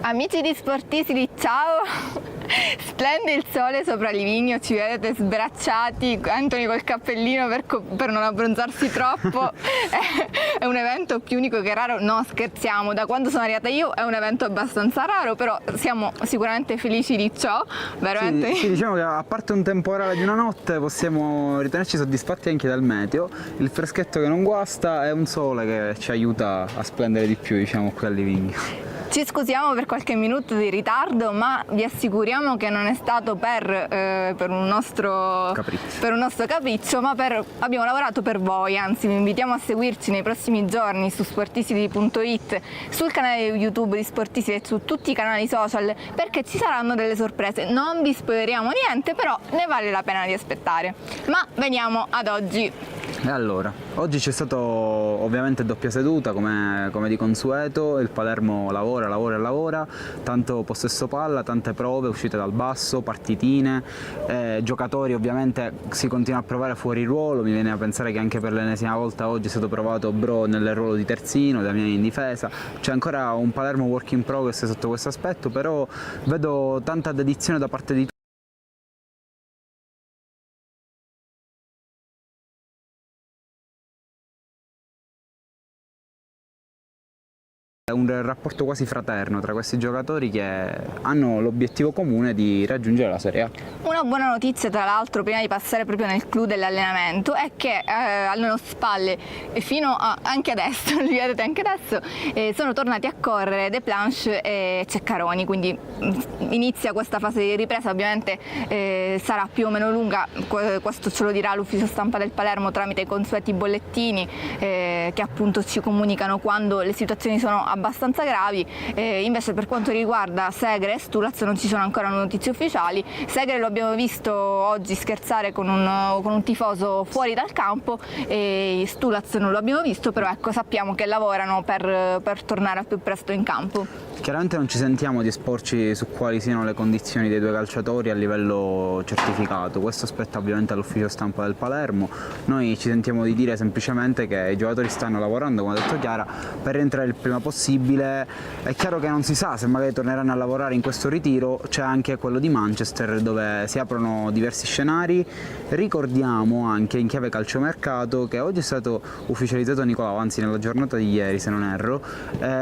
Amici di Sportisili, ciao! Splende il sole sopra Livigno, ci vedete sbracciati, Anthony col cappellino per non abbronzarsi troppo. È un evento più unico che raro, no scherziamo, da quando sono arrivata io è un evento abbastanza raro, però siamo sicuramente felici di ciò, veramente. Sì, diciamo che a parte un temporale di una notte possiamo ritenerci soddisfatti anche dal meteo, il freschetto che non guasta e un sole che ci aiuta a splendere di più, diciamo, qui a Livigno. Ci scusiamo per qualche minuto di ritardo, ma vi assicuriamo che non è stato per un nostro capriccio, ma abbiamo lavorato per voi, anzi vi invitiamo a seguirci nei prossimi giorni su sportisili.it, sul canale YouTube di Sportisili e su tutti i canali social, perché ci saranno delle sorprese. Non vi spoileriamo niente, però ne vale la pena di aspettare. Ma veniamo ad oggi. E allora, oggi c'è stato ovviamente doppia seduta come di consueto, il Palermo lavora, tanto possesso palla, tante prove uscite dal basso, partitine, giocatori ovviamente si continua a provare fuori ruolo, mi viene a pensare che anche per l'ennesima volta oggi è stato provato Bro nel ruolo di terzino, Damiani in difesa, c'è ancora un Palermo work in progress sotto questo aspetto, però vedo tanta dedizione da parte di tutti. Un rapporto quasi fraterno tra questi giocatori che hanno l'obiettivo comune di raggiungere la Serie A. Una buona notizia, tra l'altro, prima di passare proprio nel clou dell'allenamento, è che alle nostre spalle e fino a anche adesso, li vedete anche adesso, sono tornati a correre De Planche e Ceccaroni, quindi inizia questa fase di ripresa. Ovviamente sarà più o meno lunga, questo ce lo dirà l'ufficio stampa del Palermo tramite i consueti bollettini che appunto ci comunicano quando le situazioni sono abbastanza gravi. Invece per quanto riguarda Segre e Stulaz non ci sono ancora notizie ufficiali. Segre lo abbiamo visto oggi scherzare con un tifoso fuori dal campo e Stulaz non lo abbiamo visto, però ecco, sappiamo che lavorano per tornare al più presto in campo. Chiaramente non ci sentiamo di esporci su quali siano le condizioni dei due calciatori a livello certificato, questo spetta ovviamente all'ufficio stampa del Palermo, noi ci sentiamo di dire semplicemente che i giocatori stanno lavorando, come ha detto Chiara, per rientrare il prima possibile. È chiaro che non si sa se magari torneranno a lavorare in questo ritiro, c'è anche quello di Manchester dove si aprono diversi scenari. Ricordiamo anche in chiave calciomercato che oggi è stato ufficializzato Nicolao, anzi nella giornata di ieri se non erro,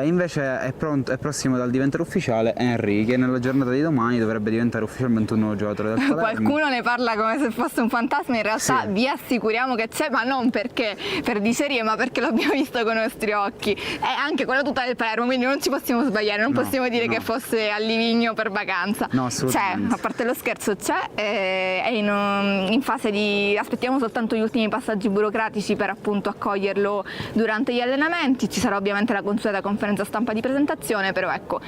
invece è prossimo dal diventare ufficiale Henry, che nella giornata di domani dovrebbe diventare ufficialmente un nuovo giocatore del Palermo. Qualcuno ne parla come se fosse un fantasma, in realtà sì. Vi assicuriamo che c'è, ma non perché per dicerie, ma perché l'abbiamo visto con i nostri occhi. È anche quella tutta del Palermo, quindi non ci possiamo sbagliare, non possiamo dire che fosse a Livigno per vacanza. No, assolutamente. C'è, a parte lo scherzo c'è, è in fase di... aspettiamo soltanto gli ultimi passaggi burocratici per appunto accoglierlo durante gli allenamenti. Ci sarà ovviamente la consueta conferenza stampa di presentazione, però ecco,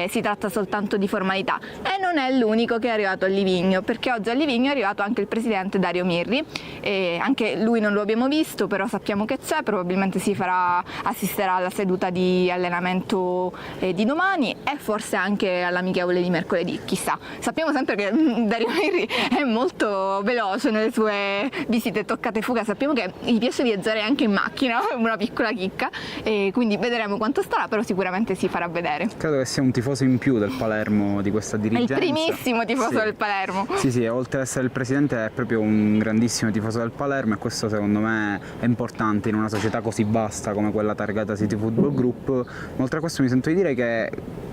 si tratta soltanto di formalità. E non è l'unico che è arrivato a Livigno, perché oggi a Livigno è arrivato anche il presidente Dario Mirri, e anche lui non lo abbiamo visto, però sappiamo che c'è, probabilmente assisterà alla seduta di allenamento di domani e forse anche all'amichevole di mercoledì, chissà. Sappiamo sempre che Dario Mirri è molto veloce nelle sue visite toccate e fuga, sappiamo che gli piace viaggiare anche in macchina, una piccola chicca, e quindi vedremo quanto starà, però sicuramente si farà vedere. Credo che sia un tifoso in più del Palermo, di questa dirigenza. È il primissimo tifoso del Palermo. Sì, oltre ad essere il presidente è proprio un grandissimo tifoso del Palermo, e questo secondo me è importante in una società così vasta come quella targata City Football Group. Oltre a questo mi sento di dire che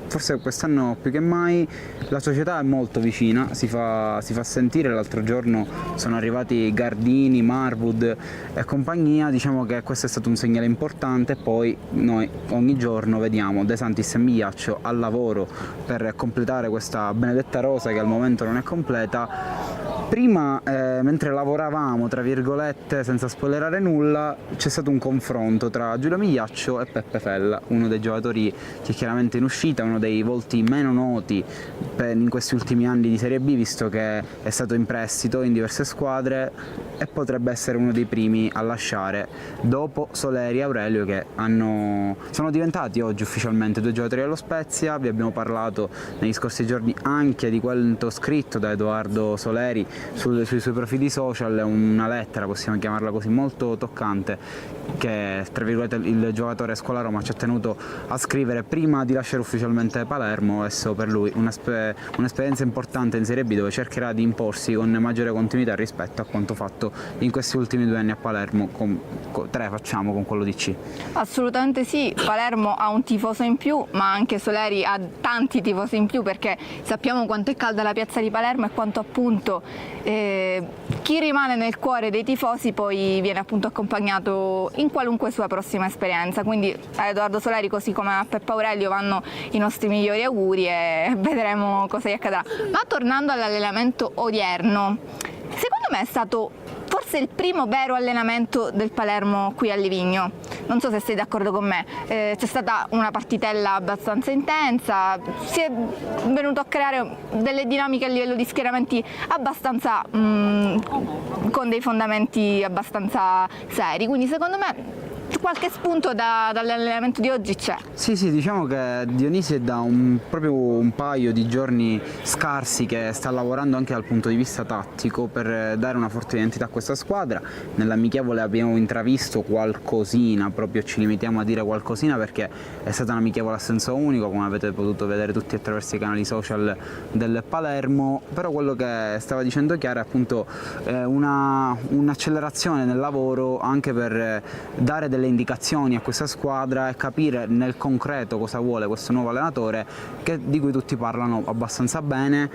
forse quest'anno più che mai la società è molto vicina, si fa sentire. L'altro giorno sono arrivati Gardini, Marwood e compagnia, diciamo che questo è stato un segnale importante. Poi noi ogni giorno vediamo De Santis e Migliaccio al lavoro per completare questa benedetta rosa che al momento non è completa. Prima, mentre lavoravamo, tra virgolette, senza spoilerare nulla, c'è stato un confronto tra Giulio Migliaccio e Peppe Fella, uno dei giocatori che è chiaramente in uscita, uno dei volti meno noti in questi ultimi anni di Serie B, visto che è stato in prestito in diverse squadre e potrebbe essere uno dei primi a lasciare, dopo Soleri e Aurelio, che sono diventati oggi ufficialmente due giocatori dello Spezia. Vi abbiamo parlato negli scorsi giorni anche di quanto scritto da Edoardo Soleri sui suoi profili social una lettera, possiamo chiamarla così, molto toccante, che tra virgolette il giocatore Scuola Roma ci ha tenuto a scrivere prima di lasciare ufficialmente Palermo. Adesso per lui un'esperienza importante in Serie B, dove cercherà di imporsi con maggiore continuità rispetto a quanto fatto in questi ultimi 2 anni a Palermo, con quello di C. Assolutamente sì, Palermo ha un tifoso in più, ma anche Soleri ha tanti tifosi in più, perché sappiamo quanto è calda la piazza di Palermo e quanto appunto chi rimane nel cuore dei tifosi poi viene appunto accompagnato in qualunque sua prossima esperienza. Quindi a Edoardo Soleri, così come a Peppa Aurelio, vanno i nostri migliori auguri e vedremo cosa gli accadrà. Ma tornando all'allenamento odierno, secondo me è stato forse il primo vero allenamento del Palermo qui a Livigno. Non so se sei d'accordo con me, c'è stata una partitella abbastanza intensa, si è venuto a creare delle dinamiche a livello di schieramenti abbastanza con dei fondamenti abbastanza seri, quindi secondo me qualche spunto dall'allenamento di oggi c'è. Sì, diciamo che Dionisi è da proprio un paio di giorni scarsi che sta lavorando anche dal punto di vista tattico per dare una forte identità a questa squadra. Nell'amichevole abbiamo intravisto qualcosina, proprio ci limitiamo a dire qualcosina perché è stata un'amichevole a senso unico, come avete potuto vedere tutti attraverso i canali social del Palermo, però quello che stava dicendo Chiara è appunto un'accelerazione nel lavoro anche per dare delle indicazioni a questa squadra e capire nel concreto cosa vuole questo nuovo allenatore, di cui tutti parlano abbastanza bene.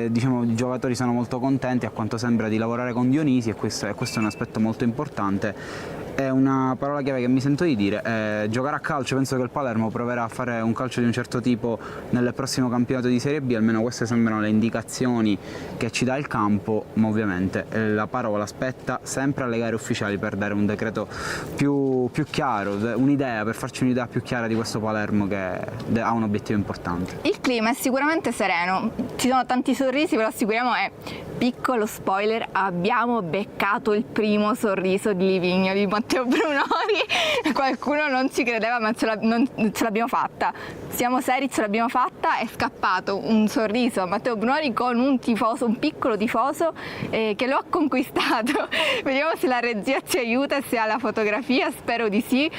Diciamo, i giocatori sono molto contenti a quanto sembra di lavorare con Dionisi, e questo è un aspetto molto importante. È una parola chiave che mi sento di dire, giocare a calcio. Penso che il Palermo proverà a fare un calcio di un certo tipo nel prossimo campionato di Serie B, almeno queste sembrano le indicazioni che ci dà il campo, ma ovviamente la parola spetta sempre alle gare ufficiali per dare un decreto più chiaro, un'idea, per farci un'idea più chiara di questo Palermo che ha un obiettivo importante. Il clima è sicuramente sereno, ci sono tanti sorrisi, ve lo assicuriamo, e piccolo spoiler, abbiamo beccato il primo sorriso di Livigno di Matteo Brunori. Qualcuno non ci credeva, ma ce l'abbiamo fatta. Siamo seri, ce l'abbiamo fatta, è scappato un sorriso a Matteo Brunori con un tifoso, un piccolo tifoso che lo ha conquistato. Vediamo se la regia ci aiuta e se ha la fotografia, spero di sì.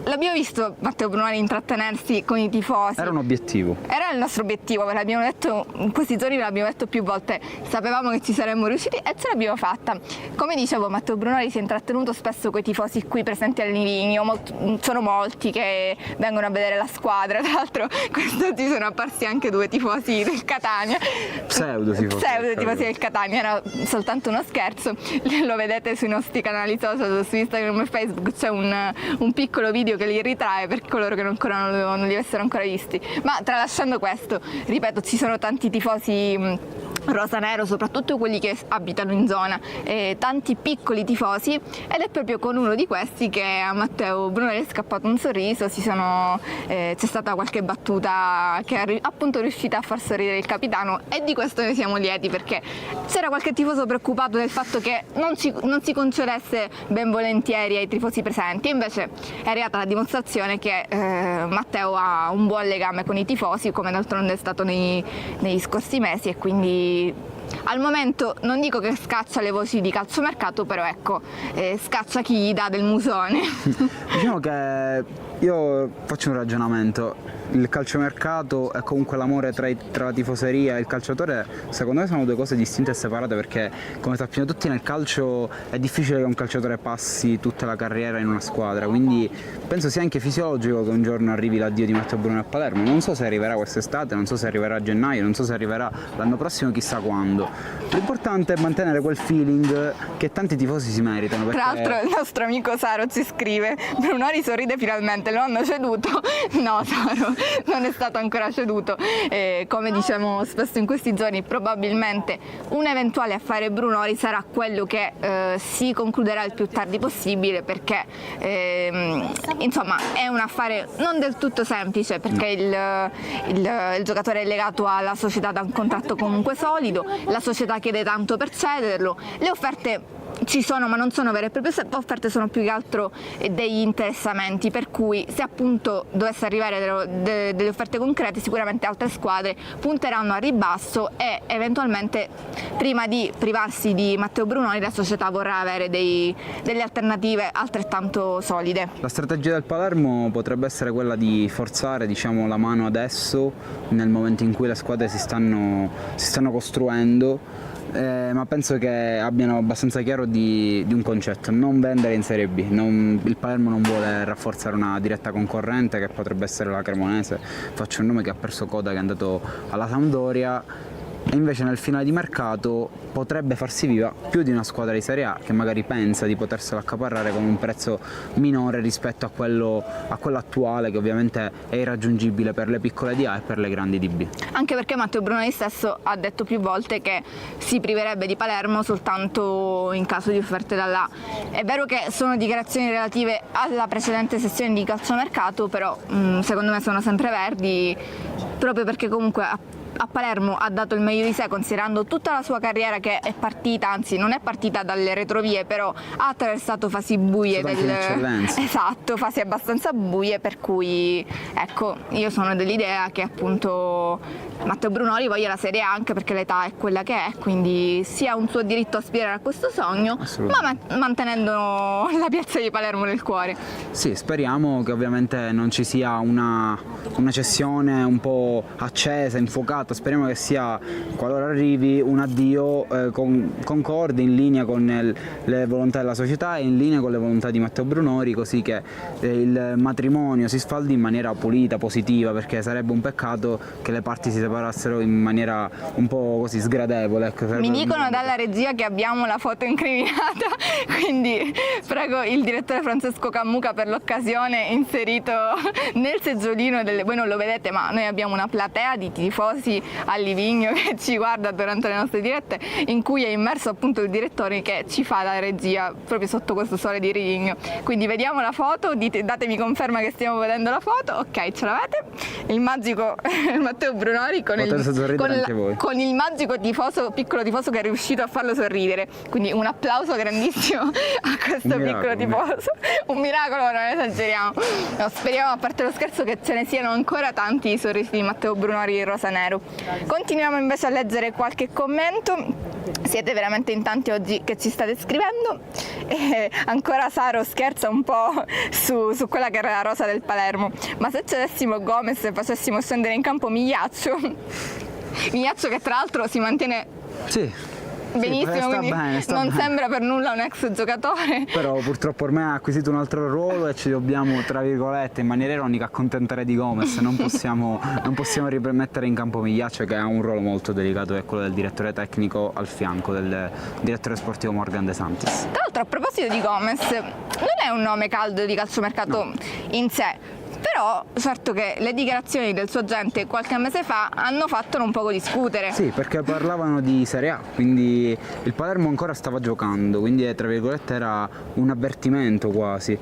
L'abbiamo visto Matteo Brunori intrattenersi con i tifosi. Era un obiettivo. Era il nostro obiettivo, ve l'abbiamo detto in questi giorni, ve l'abbiamo detto più volte, sapevamo che ci saremmo riusciti e ce l'abbiamo fatta. Come dicevo, Matteo Brunori si è intrattenuto spesso con i tifosi qui presenti al Livigno, sono molti che vengono a vedere la squadra, tra l'altro quest'oggi sono apparsi anche 2 tifosi del Catania. Pseudo tifosi del Catania, era soltanto uno scherzo, lo vedete sui nostri canali social, su Instagram e Facebook, c'è un piccolo video che li ritrae per coloro che non li avessero ancora visti. Ma tralasciando questo, ripeto, ci sono tanti tifosi rosanero, soprattutto quelli che abitano in zona, tanti piccoli tifosi, ed è proprio con uno di questi che a Matteo Brunori è scappato un sorriso. C'è stata qualche battuta che è appunto riuscita a far sorridere il capitano, e di questo ne siamo lieti, perché c'era qualche tifoso preoccupato del fatto che non si concedesse ben volentieri ai tifosi presenti, invece è arrivata la dimostrazione che Matteo ha un buon legame con i tifosi, come d'altronde è stato negli scorsi mesi, e quindi al momento non dico che scaccia le voci di calciomercato, però ecco, scaccia chi gli dà del musone. Diciamo che io faccio un ragionamento: il calciomercato e comunque l'amore tra la tifoseria e il calciatore, secondo me sono 2 cose distinte e separate, perché come sappiamo tutti nel calcio è difficile che un calciatore passi tutta la carriera in una squadra, quindi penso sia anche fisiologico che un giorno arrivi l'addio di Matteo Brunori a Palermo. Non so se arriverà quest'estate, non so se arriverà a gennaio, non so se arriverà l'anno prossimo, chissà quando. L'importante è mantenere quel feeling che tanti tifosi si meritano, perché... Tra l'altro il nostro amico Saro ci scrive: Brunori sorride finalmente, lo hanno ceduto. No Saro, non è stato ancora ceduto. Come diciamo spesso in questi giorni, probabilmente un eventuale affare Brunori sarà quello che si concluderà il più tardi possibile, perché insomma è un affare non del tutto semplice, perché il giocatore è legato alla società da un contratto comunque solido, la società chiede tanto per cederlo, le offerte ci sono, ma non sono vere e proprie offerte, sono più che altro degli interessamenti, per cui se appunto dovesse arrivare delle offerte concrete, sicuramente altre squadre punteranno a ribasso e eventualmente, prima di privarsi di Matteo Brunori, la società vorrà avere delle alternative altrettanto solide. La strategia del Palermo potrebbe essere quella di forzare, diciamo, la mano adesso, nel momento in cui le squadre si stanno costruendo, ma penso che abbiano abbastanza chiaro di un concetto: non vendere in Serie B. Il Palermo non vuole rafforzare una diretta concorrente, che potrebbe essere la Cremonese, faccio un nome, che ha perso coda, che è andato alla Sampdoria, e invece nel finale di mercato potrebbe farsi viva più di una squadra di Serie A che magari pensa di poterselo accaparrare con un prezzo minore rispetto a quello attuale, che ovviamente è irraggiungibile per le piccole di A e per le grandi di B. Anche perché Matteo Brunori stesso ha detto più volte che si priverebbe di Palermo soltanto in caso di offerte dall'A. È vero che sono dichiarazioni relative alla precedente sessione di calciomercato, però secondo me sono sempre verdi, proprio perché comunque a Palermo ha dato il meglio di sé, considerando tutta la sua carriera che è partita, anzi non è partita dalle retrovie, però ha attraversato fasi buie esatto, fasi abbastanza buie, per cui ecco, io sono dell'idea che appunto Matteo Brunori voglia la Serie A, anche perché l'età è quella che è, quindi sia un suo diritto aspirare a questo sogno, ma mantenendo la piazza di Palermo nel cuore. Sì, speriamo che ovviamente non ci sia una cessione un po' accesa, infuocata. Speriamo che sia, qualora arrivi, un addio concorde, in linea con le volontà della società e in linea con le volontà di Matteo Brunori, così che il matrimonio si sfaldi in maniera pulita, positiva, perché sarebbe un peccato che le parti si separassero in maniera un po' così sgradevole. Ecco, mi dicono dalla regia che abbiamo la foto incriminata, quindi prego il direttore Francesco Cammuca, per l'occasione inserito nel seggiolino voi non lo vedete, ma noi abbiamo una platea di tifosi a Livigno che ci guarda durante le nostre dirette, in cui è immerso appunto il direttore che ci fa la regia proprio sotto questo sole di Livigno. Quindi vediamo la foto, datemi conferma che stiamo vedendo la foto. Ok, ce l'avete, il magico Matteo Brunori con il magico tifoso, piccolo tifoso, che è riuscito a farlo sorridere, quindi un applauso grandissimo a questo piccolo tifoso, un miracolo, non esageriamo. No, speriamo, a parte lo scherzo, che ce ne siano ancora tanti i sorrisi di Matteo Brunori rosanero. Continuiamo invece a leggere qualche commento. Siete veramente in tanti oggi che ci state scrivendo. Ancora Saro scherza un po' su quella che era la rosa del Palermo: ma se cedessimo Gomez e facessimo scendere in campo Migliaccio che tra l'altro si mantiene benissimo, quindi non sembra per nulla un ex giocatore. Però purtroppo ormai ha acquisito un altro ruolo e ci dobbiamo, tra virgolette, in maniera ironica, accontentare di Gomez. Non possiamo rimettere in campo Migliaccio, che ha un ruolo molto delicato, che è quello del direttore tecnico al fianco del direttore sportivo Morgan De Santis. Tra l'altro, a proposito di Gomez, non è un nome caldo di calciomercato in sé, però certo che le dichiarazioni del suo agente qualche mese fa hanno fatto un poco discutere. Sì, perché parlavano di Serie A, quindi il Palermo ancora stava giocando, quindi tra virgolette era un avvertimento quasi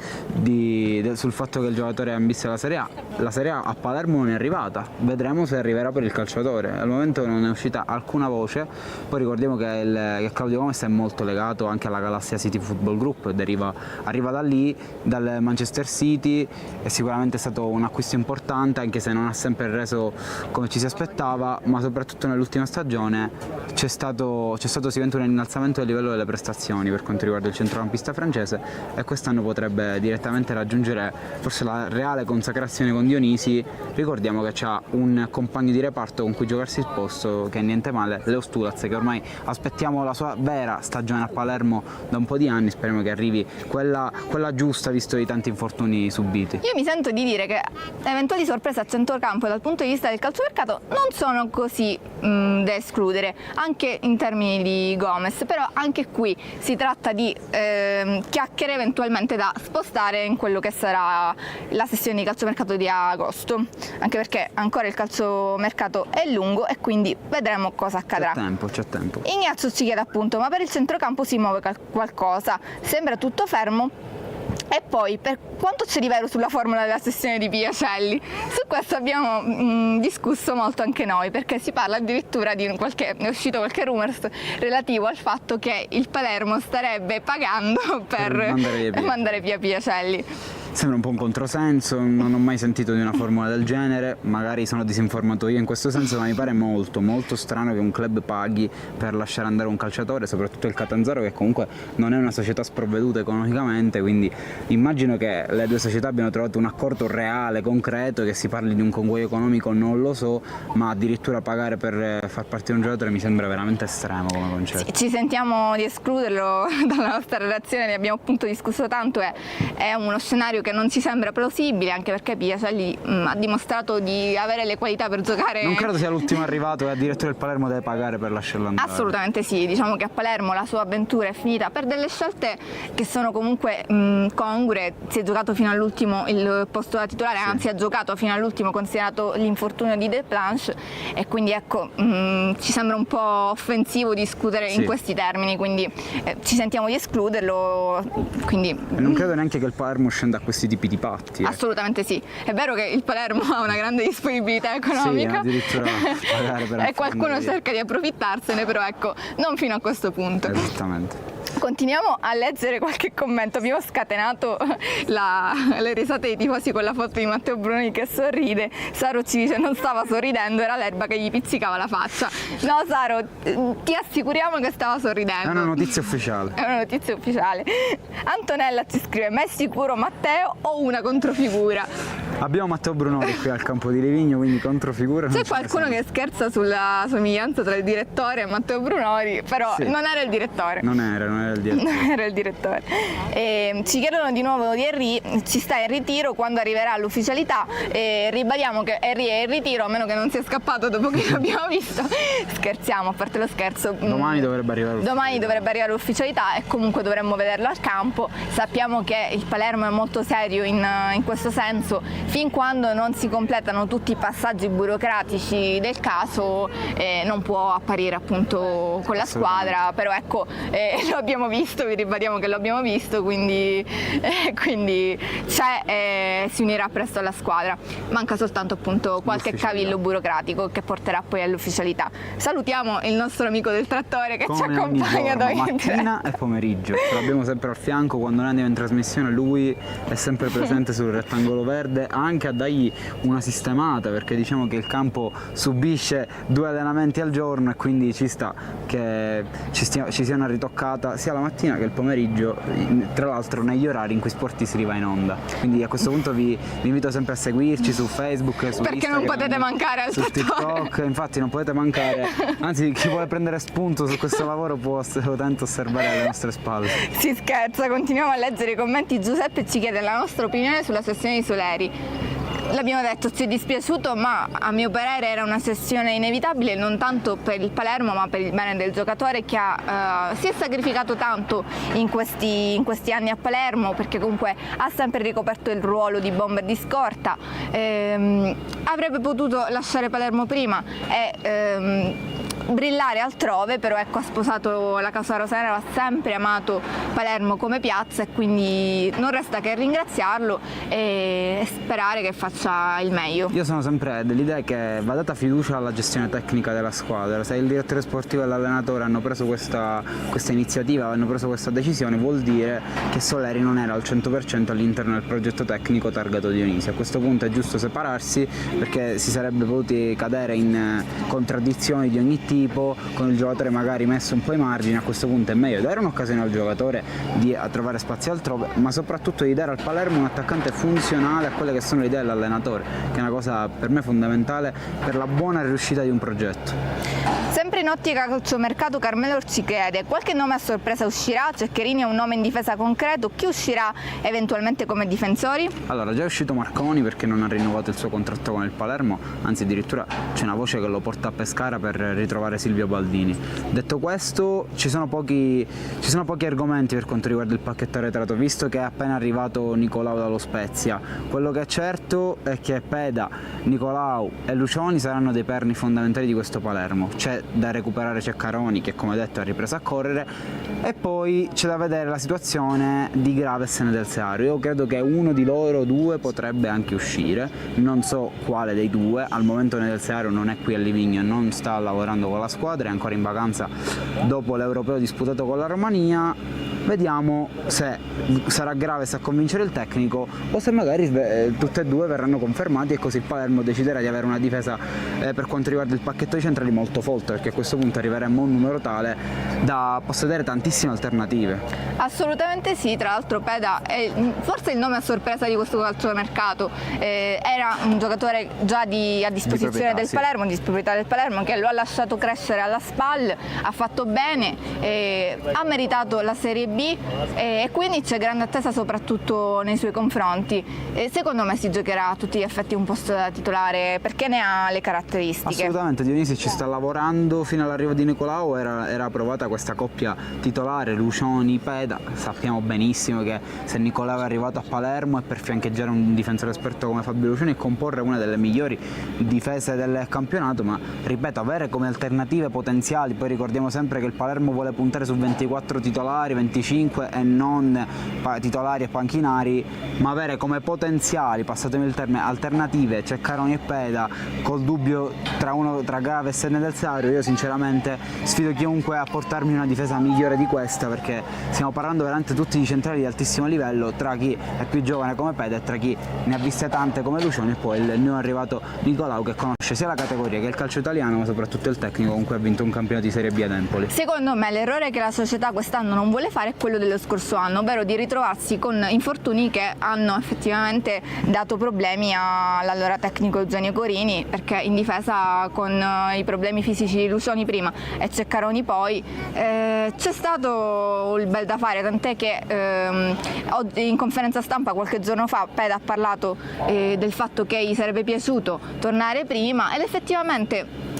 sul fatto che il giocatore ambisse la Serie A. La Serie A a Palermo non è arrivata, vedremo se arriverà per il calciatore. Al momento non è uscita alcuna voce. Poi ricordiamo che Claudio Gomez è molto legato anche alla Galassia City Football Group, arriva da lì, dal Manchester City, e sicuramente è stato un acquisto importante, anche se non ha sempre reso come ci si aspettava, ma soprattutto nell'ultima stagione c'è stato sicuramente un innalzamento del livello delle prestazioni per quanto riguarda il centrocampista francese, e quest'anno potrebbe direttamente raggiungere forse la reale consacrazione con Dionisi. Ricordiamo che c'ha un compagno di reparto con cui giocarsi il posto, che è niente male, Leo Stulaz, che ormai aspettiamo la sua vera stagione a Palermo da un po' di anni. Speriamo che arrivi quella giusta, visto i tanti infortuni subiti. Io mi sento di dire che eventuali sorprese a centrocampo dal punto di vista del calciomercato non sono così da escludere, anche in termini di Gomez, però anche qui si tratta di chiacchiere eventualmente da spostare in quello che sarà la sessione di calciomercato di agosto, anche perché ancora il calciomercato è lungo e quindi vedremo cosa accadrà. C'è tempo. Ignazio ci chiede appunto: ma per il centrocampo si muove qualcosa? Sembra tutto fermo E poi, per quanto c'è di vero sulla formula della cessione di Piacelli? Su questo abbiamo discusso molto anche noi, perché si parla addirittura è uscito qualche rumors relativo al fatto che il Palermo starebbe pagando per mandare via Piacelli. Sembra un po' un controsenso, non ho mai sentito di una formula del genere, magari sono disinformato io in questo senso, ma mi pare molto molto strano che un club paghi per lasciare andare un calciatore, soprattutto il Catanzaro, che comunque non è una società sprovveduta economicamente, quindi immagino che le due società abbiano trovato un accordo reale, concreto, che si parli di un conguaglio economico non lo so, ma addirittura pagare per far partire un giocatore mi sembra veramente estremo come concetto. Ci sentiamo di escluderlo dalla nostra relazione, ne abbiamo appunto discusso tanto, è uno scenario che non ci sembra plausibile, anche perché Piacelli ha dimostrato di avere le qualità per giocare. Non credo sia l'ultimo arrivato e addirittura il Palermo deve pagare per lasciarlo andare. Assolutamente sì, diciamo che a Palermo la sua avventura è finita per delle scelte che sono comunque congrue. Si è giocato fino all'ultimo il posto da titolare, sì. Anzi ha giocato fino all'ultimo considerato l'infortunio di Desplanche, e quindi ecco ci sembra un po' offensivo discutere in questi termini, quindi ci sentiamo di escluderlo. Quindi non credo neanche che il Palermo scenda a questi tipi di patti. Assolutamente sì, è vero che il Palermo ha una grande disponibilità economica, sì, addirittura pagare per e qualcuno cerca di approfittarsene, però ecco, non fino a questo punto. Esattamente. Continuiamo a leggere qualche commento. Abbiamo scatenato le risate dei tifosi con la foto di Matteo Brunoni che sorride. Saro ci dice non stava sorridendo, era l'erba che gli pizzicava la faccia. No Saro, ti assicuriamo che stava sorridendo. È una notizia ufficiale. È una notizia ufficiale. Antonella ci scrive: ma è sicuro Matteo o una controfigura? Abbiamo Matteo Brunoni qui al campo di Livigno, quindi controfigura. C'è qualcuno che scherza sulla somiglianza tra il direttore e Matteo Brunoni, però sì. Non era il direttore. Non era il direttore. Non era il direttore. Ci chiedono di nuovo di Henry, ci sta in ritiro, quando arriverà l'ufficialità, e ribadiamo che Henry è in ritiro, a meno che non sia scappato dopo che l'abbiamo visto. Scherziamo, a parte lo scherzo. Domani dovrebbe arrivare l'ufficialità e comunque dovremmo vederlo al campo. Sappiamo che il Palermo è molto serio in questo senso, fin quando non si completano tutti i passaggi burocratici del caso non può apparire appunto con la squadra, però ecco lo abbiamo visto, vi ribadiamo che lo abbiamo visto, quindi c'è, si unirà presto alla squadra. Manca soltanto appunto qualche cavillo burocratico che porterà poi all'ufficialità. Salutiamo il nostro amico del trattore che ci accompagna da mattina e pomeriggio, ce l'abbiamo sempre al fianco quando noi andiamo in trasmissione, lui è sempre presente sul rettangolo verde, anche a dargli una sistemata, perché diciamo che il campo subisce 2 allenamenti al giorno e quindi ci sta che ci sia una ritoccata sia la mattina che il pomeriggio, tra l'altro negli orari in cui Sportistri va in onda. Quindi a questo punto vi invito sempre a seguirci su Facebook, su perché Instagram, non potete mancare al su TikTok, infatti non potete mancare, anzi chi vuole prendere spunto su questo lavoro può assolutamente osservare alle nostre spalle. Si scherza, continuiamo a leggere i commenti. Giuseppe ci chiede la nostra opinione sulla sessione di Soleri. L'abbiamo detto, ci è dispiaciuto, ma a mio parere era una sessione inevitabile, non tanto per il Palermo ma per il bene del giocatore che si è sacrificato tanto in questi anni a Palermo, perché comunque ha sempre ricoperto il ruolo di bomber di scorta, avrebbe potuto lasciare Palermo prima e brillare altrove, però ecco, ha sposato la causa rosanera, ha sempre amato Palermo come piazza e quindi non resta che ringraziarlo e sperare che faccia il meglio. Io sono sempre dell'idea che va data fiducia alla gestione tecnica della squadra. Se il direttore sportivo e l'allenatore hanno preso questa iniziativa, hanno preso questa decisione, vuol dire che Soleri non era al 100% all'interno del progetto tecnico targato Dionisi. A questo punto è giusto separarsi, perché si sarebbe potuti cadere in contraddizioni di ogni tipo, con il giocatore magari messo un po' ai margini. A questo punto è meglio dare un'occasione al giocatore di trovare spazio altrove, ma soprattutto di dare al Palermo un attaccante funzionale a quelle che sono le idee dell'allenatore, che è una cosa per me fondamentale per la buona riuscita di un progetto. Sempre in ottica calciomercato, Carmelo ci chiede: qualche nome a sorpresa uscirà? Ceccherini è un nome in difesa concreto, chi uscirà eventualmente come difensori? Allora, già è uscito Marconi perché non ha rinnovato il suo contratto con il Palermo, anzi addirittura c'è una voce che lo porta a Pescara per ritrovare trovare Silvio Baldini. Detto questo, ci sono pochi argomenti per quanto riguarda il pacchetto arretrato, visto che è appena arrivato Nicolau dallo Spezia. Quello che è certo è che Peda, Nicolau e Lucioni saranno dei perni fondamentali di questo Palermo. C'è da recuperare Ceccaroni, che come detto ha ripreso a correre, e poi c'è da vedere la situazione di Graves e Del Seario. Io credo che uno di loro due potrebbe anche uscire, non so quale dei due. Al momento Del Seario non è qui a Livigno e non sta lavorando con la squadra, è ancora in vacanza dopo l'Europeo disputato con la Romania. Vediamo se sarà Graves a convincere il tecnico o se magari tutte e due verranno confermati, e così il Palermo deciderà di avere una difesa per quanto riguarda il pacchetto di centrali molto forte, perché a questo punto arriveremo a un numero tale da possedere tantissime alternative. Assolutamente sì, tra l'altro Peda è forse il nome a sorpresa di questo calciomercato, era un giocatore già a disposizione del Palermo, di proprietà del Palermo, che lo ha lasciato crescere alla SPAL, ha fatto bene, ha meritato la Serie B, e quindi c'è grande attesa soprattutto nei suoi confronti. Secondo me si giocherà a tutti gli effetti un posto da titolare, perché ne ha le caratteristiche. Assolutamente, Dionisi ci sta lavorando. Fino all'arrivo di Nicolau era approvata questa coppia titolare Lucioni-Peda. Sappiamo benissimo che se Nicolau è arrivato a Palermo è per fiancheggiare un difensore esperto come Fabio Lucioni e comporre una delle migliori difese del campionato, ma ripeto, avere come alternative potenziali, poi ricordiamo sempre che il Palermo vuole puntare su 24 titolari, 25 e non titolari e panchinari, ma avere come potenziali, passatemi il termine, alternative Ceccaroni e Peda, col dubbio tra Graves e Del Seario, io sinceramente sfido chiunque a portarmi una difesa migliore di questa, perché stiamo parlando veramente tutti di centrali di altissimo livello, tra chi è più giovane come Peda e tra chi ne ha viste tante come Lucioni, e poi il nuovo arrivato Nicolau, che conosce sia la categoria che il calcio italiano, ma soprattutto il tecnico con cui ha vinto un campionato di Serie B ad Empoli. Secondo me l'errore che la società quest'anno non vuole fare è quello dello scorso anno, ovvero di ritrovarsi con infortuni che hanno effettivamente dato problemi all'allora tecnico Eugenio Corini, perché in difesa con i problemi fisici di Lucioni prima e Ceccaroni poi c'è stato il bel da fare, tant'è che in conferenza stampa qualche giorno fa Peda ha parlato del fatto che gli sarebbe piaciuto tornare prima, ed effettivamente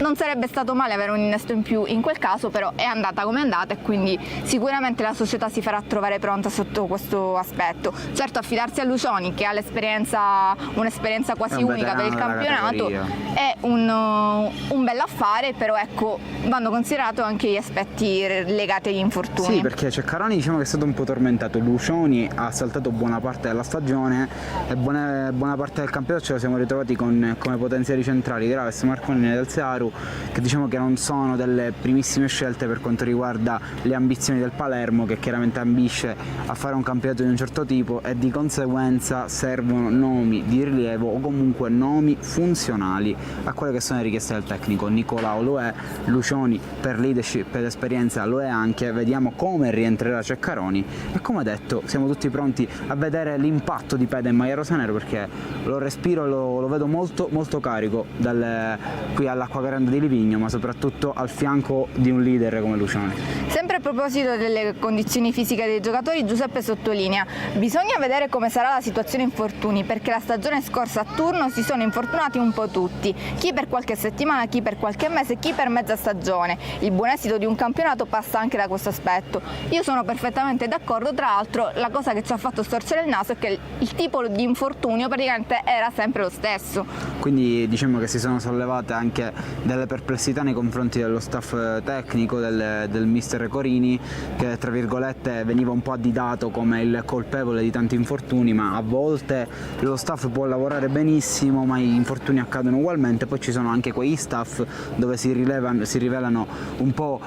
non sarebbe stato male avere un innesto in più in quel caso, però è andata come è andata, e quindi sicuramente la società si farà trovare pronta sotto questo aspetto. Certo, affidarsi a Lucioni, che ha un'esperienza quasi unica per il campionato, è un bel affare, però ecco, vanno considerato anche gli aspetti legati agli infortuni. Sì, perché Ceccaroni diciamo che è stato un po' tormentato, Lucioni ha saltato buona parte della stagione e buona parte del campionato ce lo siamo ritrovati come potenziali centrali Graves, Marconi e Del Seario, che diciamo che non sono delle primissime scelte per quanto riguarda le ambizioni del Palermo, che chiaramente ambisce a fare un campionato di un certo tipo, e di conseguenza servono nomi di rilievo o comunque nomi funzionali a quelle che sono le richieste del tecnico. Nicolau lo è, Lucioni per leadership ed esperienza lo è anche, vediamo come rientrerà Ceccaroni, e come detto siamo tutti pronti a vedere l'impatto di Peda in maglia rosanero, perché lo respiro, lo vedo molto, molto carico qui all'Acqua Grande di Livigno, ma soprattutto al fianco di un leader come Lucioni. Sempre a proposito delle condizioni fisiche dei giocatori, Giuseppe sottolinea: bisogna vedere come sarà la situazione infortuni, perché la stagione scorsa a turno si sono infortunati un po' tutti, chi per qualche settimana, chi per qualche mese, chi per mezza stagione. Il buon esito di un campionato passa anche da questo aspetto. Io sono perfettamente d'accordo, tra l'altro la cosa che ci ha fatto storcere il naso è che il tipo di infortunio praticamente era sempre lo stesso. Quindi diciamo che si sono sollevate anche delle perplessità nei confronti dello staff tecnico del mister Corini, che tra virgolette veniva un po' additato come il colpevole di tanti infortuni, ma a volte lo staff può lavorare benissimo ma gli infortuni accadono ugualmente. Poi ci sono anche quegli staff dove si rivelano un po'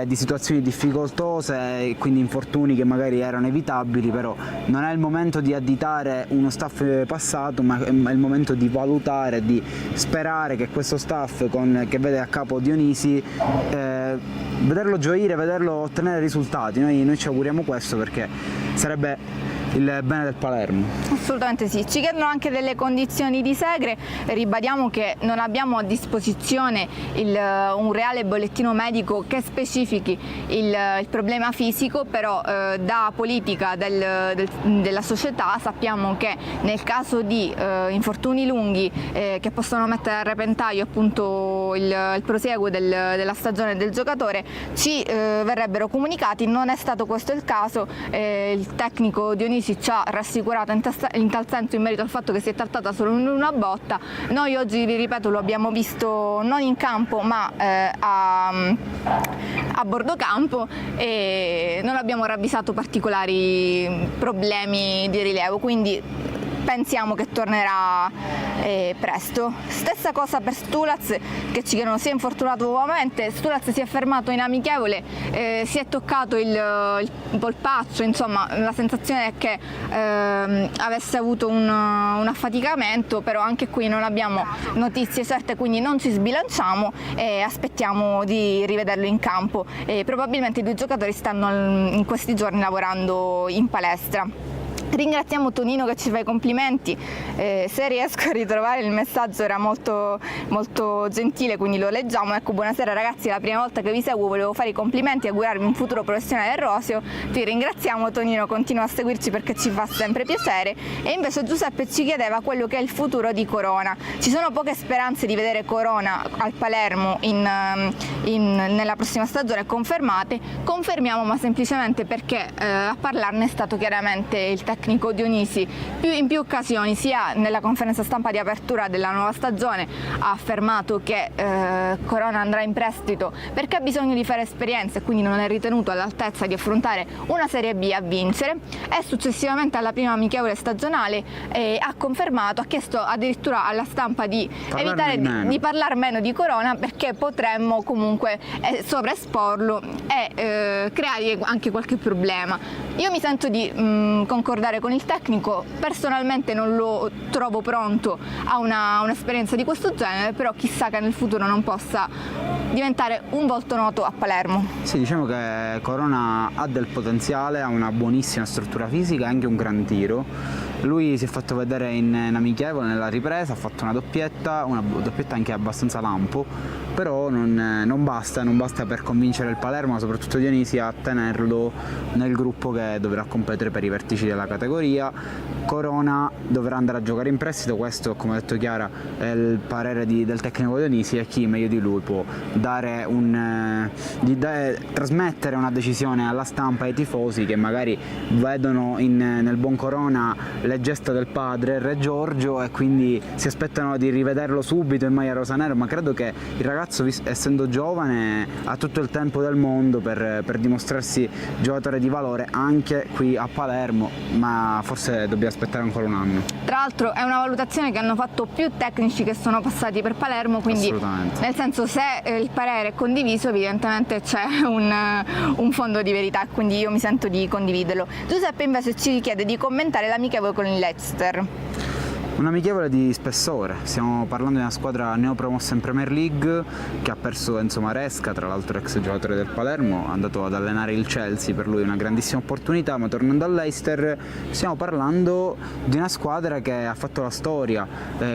di situazioni difficoltose, quindi infortuni che magari erano evitabili, però non è il momento di additare uno staff passato, ma è il momento di valutare, di sperare che questo staff che vede a capo Dionisi, vederlo gioire, vederlo ottenere risultati. Noi ci auguriamo questo, perché sarebbe il bene del Palermo. Assolutamente sì, ci chiedono anche delle condizioni di Segre, ribadiamo che non abbiamo a disposizione un reale bollettino medico che specifichi il problema fisico, però da politica della società sappiamo che nel caso di infortuni lunghi che possono mettere a repentaglio appunto il prosieguo della stagione del giocatore ci verrebbero comunicati. Non è stato questo il caso, il tecnico Dionisi ci ha rassicurato in tal senso in merito al fatto che si è trattata solo di una botta. Noi oggi, vi ripeto, lo abbiamo visto non in campo ma a bordo campo e non abbiamo ravvisato particolari problemi di rilievo, quindi pensiamo che tornerà presto. Stessa cosa per Stulaz, che ci chiedono, si è infortunato nuovamente. Stulaz si è fermato in amichevole, si è toccato il polpaccio, insomma la sensazione è che avesse avuto un affaticamento, però anche qui non abbiamo notizie certe, quindi non ci sbilanciamo e aspettiamo di rivederlo in campo. Probabilmente i due giocatori stanno in questi giorni lavorando in palestra. Ringraziamo Tonino che ci fa i complimenti, se riesco a ritrovare il messaggio era molto gentile, quindi lo leggiamo. Ecco, buonasera ragazzi, è la prima volta che vi seguo, volevo fare i complimenti e augurarvi un futuro professionale roseo. Ti ringraziamo Tonino, continua a seguirci perché ci fa sempre piacere. E invece Giuseppe ci chiedeva quello che è il futuro di Corona. Ci sono poche speranze di vedere Corona al Palermo nella prossima stagione confermate, confermiamo ma semplicemente perché a parlarne è stato chiaramente il tecnico Dionisi in più occasioni, sia nella conferenza stampa di apertura della nuova stagione ha affermato che Corona andrà in prestito perché ha bisogno di fare esperienza e quindi non è ritenuto all'altezza di affrontare una Serie B a vincere, e successivamente alla prima amichevole stagionale ha chiesto addirittura alla stampa di evitare di parlare meno di Corona perché potremmo comunque sovraesporlo e creare anche qualche problema. Io mi sento di concordare con il tecnico, personalmente non lo trovo pronto a un'esperienza di questo genere, però chissà che nel futuro non possa diventare un volto noto a Palermo. Sì, diciamo che Corona ha del potenziale, ha una buonissima struttura fisica e anche un gran tiro. Lui si è fatto vedere in amichevole nella ripresa, ha fatto una doppietta anche abbastanza lampo, però non basta per convincere il Palermo, ma soprattutto Dionisi, a tenerlo nel gruppo che dovrà competere per i vertici della categoria. Corona dovrà andare a giocare in prestito, questo come ha detto Chiara è il parere del tecnico Dionisi, e chi meglio di lui può trasmettere una decisione alla stampa e ai tifosi che magari vedono nel buon Corona le gesta del padre, Re Giorgio, e quindi si aspettano di rivederlo subito in maglia rosanera, ma credo che il ragazzo, essendo giovane, ha tutto il tempo del mondo per dimostrarsi giocatore di valore anche qui a Palermo, ma forse dobbiamo aspettare ancora un anno. Tra l'altro è una valutazione che hanno fatto più tecnici che sono passati per Palermo, quindi nel senso, se il parere è condiviso evidentemente c'è un fondo di verità, quindi io mi sento di condividerlo. Giuseppe invece ci chiede di commentare l'amichevole con il Leicester. Un amichevole di spessore, stiamo parlando di una squadra neopromossa in Premier League che ha perso Enzo Maresca, tra l'altro ex giocatore del Palermo, è andato ad allenare il Chelsea, per lui una grandissima opportunità, ma tornando all'Leicester stiamo parlando di una squadra che ha fatto la storia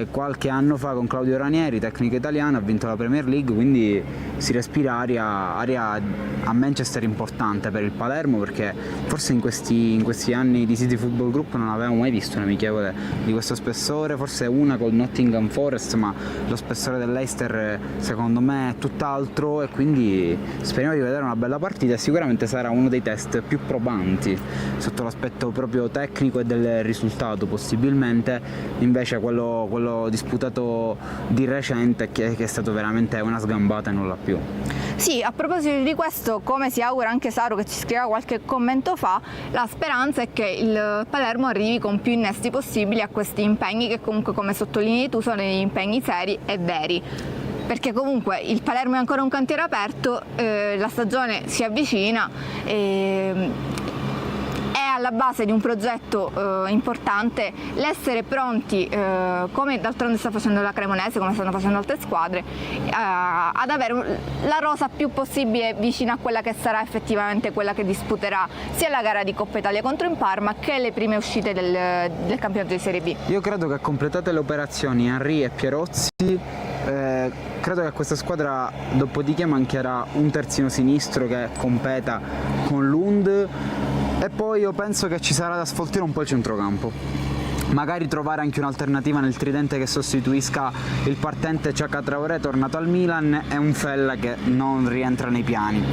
qualche anno fa con Claudio Ranieri, tecnico italiano, ha vinto la Premier League, quindi si respira aria a Manchester importante per il Palermo, perché forse in questi anni di City Football Group non avevamo mai visto un amichevole di questo spessore, forse una col Nottingham Forest, ma lo spessore dell'Leicester secondo me è tutt'altro, e quindi speriamo di vedere una bella partita e sicuramente sarà uno dei test più probanti sotto l'aspetto proprio tecnico e del risultato, possibilmente invece quello disputato di recente che è stato veramente una sgambata e nulla più. Sì, a proposito di questo, come si augura anche Saru che ci scriveva qualche commento fa, la speranza è che il Palermo arrivi con più innesti possibili a questi impegni, che comunque, come sottolinei tu, sono degli impegni seri e veri, perché comunque il Palermo è ancora un cantiere aperto, la stagione si avvicina, è alla base di un progetto importante l'essere pronti, come d'altronde sta facendo la Cremonese, come stanno facendo altre squadre, ad avere la rosa più possibile vicina a quella che sarà effettivamente quella che disputerà sia la gara di Coppa Italia contro il Parma che le prime uscite del campionato di Serie B. Io credo che completate le operazioni Henry e Pierozzi, credo che a questa squadra dopodiché mancherà un terzino sinistro che competa con Lund, e poi io penso che ci sarà da sfoltire un po' il centrocampo. Magari trovare anche un'alternativa nel tridente che sostituisca il partente Chaka Traoré tornato al Milan e un Fella che non rientra nei piani.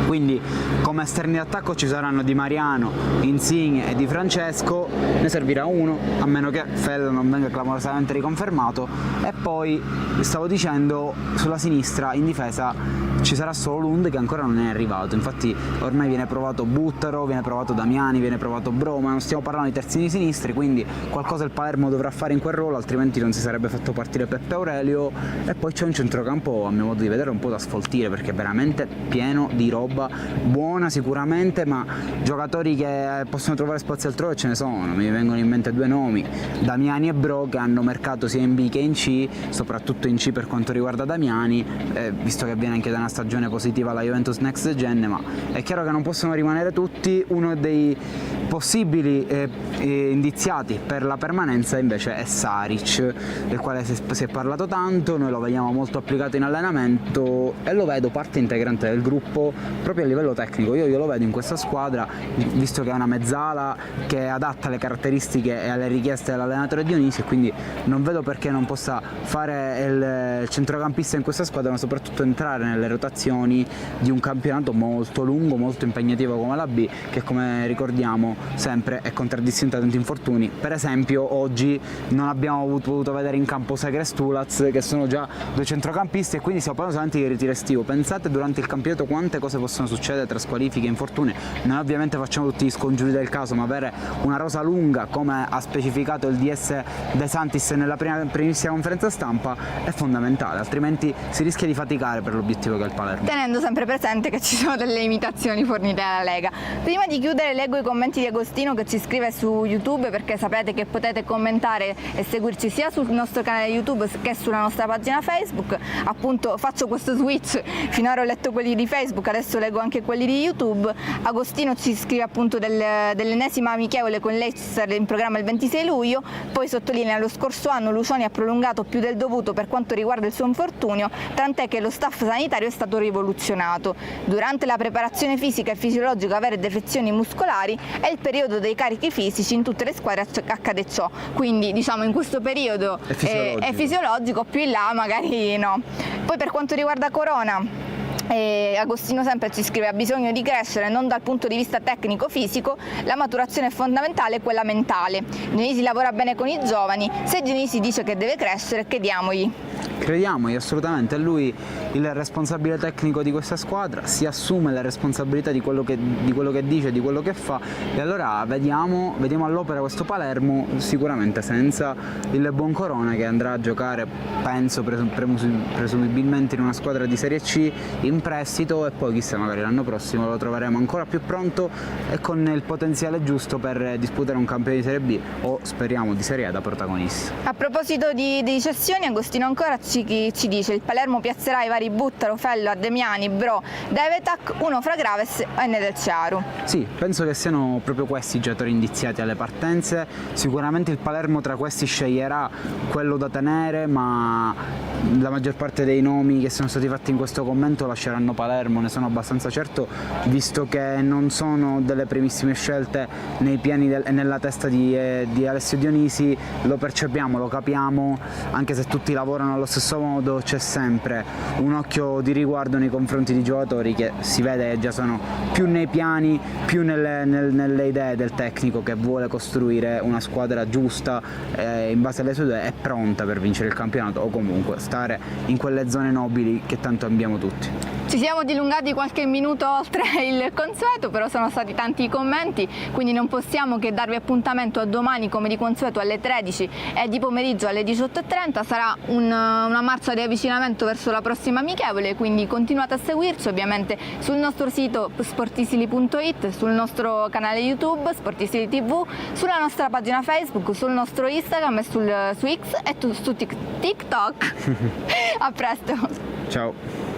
Quindi come esterni d'attacco ci saranno Di Mariano, Insigne e Di Francesco, ne servirà uno, a meno che Fella non venga clamorosamente riconfermato, e poi stavo dicendo sulla sinistra in difesa ci sarà solo Lund che ancora non è arrivato, infatti ormai viene provato Buttaro, viene provato Damiani, viene provato Broma, non stiamo parlando di terzini sinistri, quindi qualcosa il Palermo dovrà fare in quel ruolo, altrimenti non si sarebbe fatto partire Peppe Aurelio. E poi c'è un centrocampo a mio modo di vedere un po' da sfoltire, perché è veramente pieno di roba buona sicuramente, ma giocatori che possono trovare spazio altrove ce ne sono. Mi vengono in mente due nomi, Damiani e Bro, che hanno mercato sia in B che in C, soprattutto in C per quanto riguarda Damiani, visto che viene anche da una stagione positiva alla Juventus Next Gen, ma è chiaro che non possono rimanere tutti. Uno dei possibili indiziati per la permanenza invece è Saric, del quale si è parlato tanto, noi lo vediamo molto applicato in allenamento e lo vedo parte integrante del gruppo proprio a livello tecnico. Io lo vedo in questa squadra, visto che è una mezzala che è adatta alle caratteristiche e alle richieste dell'allenatore Dionisi, e quindi non vedo perché non possa fare il centrocampista in questa squadra, ma soprattutto entrare nelle rotazioni di un campionato molto lungo, molto impegnativo come la B, che come ricordiamo sempre è contraddistinto da tanti infortuni. Per esempio oggi non abbiamo potuto vedere in campo Segre e Stulaz, che sono già due centrocampisti, e quindi stiamo parlando solamente di ritiro estivo. Pensate durante il campionato quante cose possono succedere tra squalifiche e infortuni. Noi ovviamente facciamo tutti gli scongiuri del caso, ma avere una rosa lunga come ha specificato il DS De Santis nella primissima conferenza stampa è fondamentale, altrimenti si rischia di faticare per l'obiettivo che è il Palermo. Tenendo sempre presente che ci sono delle limitazioni fornite dalla Lega. Prima di chiudere leggo i commenti di Agostino che ci scrive su YouTube, perché sapete che potete commentare e seguirci sia sul nostro canale YouTube che sulla nostra pagina Facebook. Appunto faccio questo switch, finora ho letto quelli di Facebook, adesso leggo anche quelli di YouTube. Agostino ci scrive appunto dell'ennesima amichevole con Leicester in programma il 26 luglio, poi sottolinea: lo scorso anno Lucioni ha prolungato più del dovuto per quanto riguarda il suo infortunio, tant'è che lo staff sanitario è stato rivoluzionato. Durante la preparazione fisica e fisiologica avere defezioni muscolari è il periodo dei carichi fisici, in tutte le squadre accade ciò, quindi diciamo in questo periodo è fisiologico, più in là magari no. Poi per quanto riguarda Corona, Agostino sempre ci scrive: ha bisogno di crescere non dal punto di vista tecnico-fisico, la maturazione è fondamentale, quella mentale. Dionisi lavora bene con i giovani, se Dionisi dice che deve crescere, crediamogli. Crediamogli assolutamente, è lui il responsabile tecnico di questa squadra, si assume la responsabilità di quello che dice, di quello che fa, e allora vediamo all'opera questo Palermo, sicuramente senza il buon Corona, che andrà a giocare, penso presumibilmente in una squadra di Serie C in prestito, e poi chissà, magari l'anno prossimo lo troveremo ancora più pronto e con il potenziale giusto per disputare un campione di Serie B o speriamo di Serie A da protagonista. A proposito di cessioni, Agostino ancora ci dice: il Palermo piazzerà i vari Buttaro, Fello, Ademiani, Bro, Devetac, uno fra Graves e Nedelciaru. Sì, penso che siano proprio questi i giocatori indiziati alle partenze. Sicuramente il Palermo tra questi sceglierà quello da tenere, ma la maggior parte dei nomi che sono stati fatti in questo commento lasceranno Palermo, ne sono abbastanza certo, visto che non sono delle primissime scelte nei piani e nella testa di Alessio Dionisi. Lo percepiamo, lo capiamo, anche se tutti lavorano allo stesso modo, c'è sempre un occhio di riguardo nei confronti di giocatori che si vede già sono più nei piani, più nelle idee del tecnico, che vuole costruire una squadra giusta in base alle sue idee e pronta per vincere il campionato, o comunque stare in quelle zone nobili che tanto ambiamo tutti. Ci siamo dilungati qualche minuto oltre il consueto, però sono stati tanti i commenti, quindi non possiamo che darvi appuntamento a domani come di consueto alle 13 e di pomeriggio alle 18:30. Sarà una marcia di avvicinamento verso la prossima amichevole, quindi continuate a seguirci ovviamente sul nostro sito sportisili.it, sul nostro canale YouTube Sportisili TV, sulla nostra pagina Facebook, sul nostro Instagram e su X e su TikTok. A presto! Ciao!